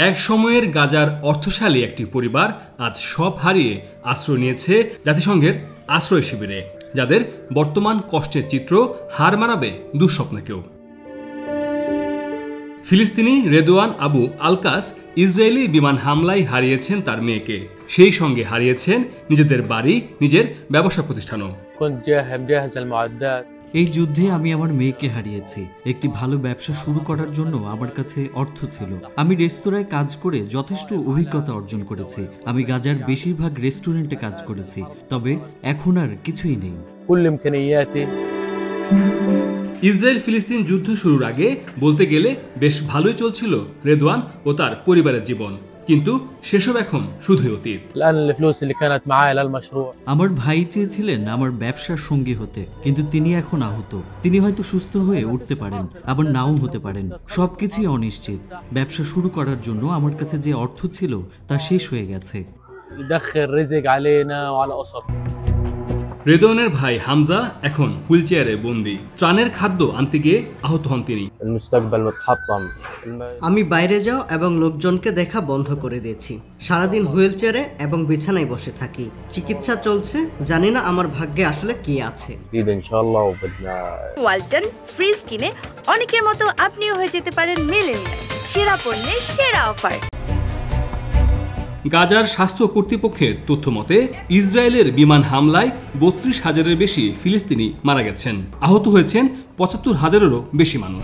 এক সময়ের গাজার অর্থশালী একটি পরিবার আজ সব হারিয়ে আশ্রয় নিয়েছে জাতিসংঘের আশ্রয় শিবিরে, যাদের বর্তমান কষ্টের চিত্র হার মানাবে দুঃস্বপ্নকেও। ফিলিস্তিনি রেদওয়ান আবু আলকাস ইসরায়েলি বিমান হামলায় হারিয়েছেন তার মেয়েকে, সেই সঙ্গে হারিয়েছেন নিজেদের বাড়ি, নিজের ব্যবসা প্রতিষ্ঠানও। এই যুদ্ধে আমি আমার মেয়েকে হারিয়েছি। একটি ভালো ব্যবসা শুরু করার জন্য আমার কাছে অর্থ ছিল। আমি রেস্তোরাঁয় কাজ করে যথেষ্ট অভিজ্ঞতা অর্জন করেছি। আমি গাজার বেশিরভাগ রেস্টুরেন্টে কাজ করেছি, তবে এখন আর কিছুই নেই। ইসরায়েল ফিলিস্তিন যুদ্ধ শুরুর আগে বলতে গেলে বেশ ভালোই চলছিল রেদওয়ান ও তার পরিবারের জীবন, কিন্তু সেসব এখন শুধুই অতীত। আমার ভাই চেয়েছিলেন আমার ব্যবসার সঙ্গী হতে, কিন্তু তিনি এখন আহত। তিনি হয়তো সুস্থ হয়ে উঠতে পারেন, আবার নাও হতে পারেন। সবকিছুই অনিশ্চিত। ব্যবসা শুরু করার জন্য আমার কাছে যে অর্থ ছিল তা শেষ হয়ে গেছে। রেদওয়ানের ভাই হামজা এখন হুইলচেয়ারে বন্দী। ত্রাণের খাদ্য আনতে গিয়ে আহত হন তিনি। আমি বাইরে যাও এবং লোকজনকে দেখা বন্ধ করে দিয়েছি। সারাদিন হুইলচেয়ারে এবং বিছানায় বসে থাকি। চিকিৎসা চলছে, জানি না আমার ভাগ্যে আসলে কি আছে। ওয়ালটন ফ্রিজ কিনে অনেকের মতো আপনিও হয়ে যেতে পারেন মিলেনিয়াল। সেরা পণ্যের সেরা অফার। গাজার স্বাস্থ্য কর্তৃপক্ষের তথ্য মতে ইসরায়েলের বিমান হামলায় ৩২,০০০-এর বেশি ফিলিস্তিনি মারা গেছেন, আহত হয়েছেন ৭৫,০০০-এরও বেশি মানুষ।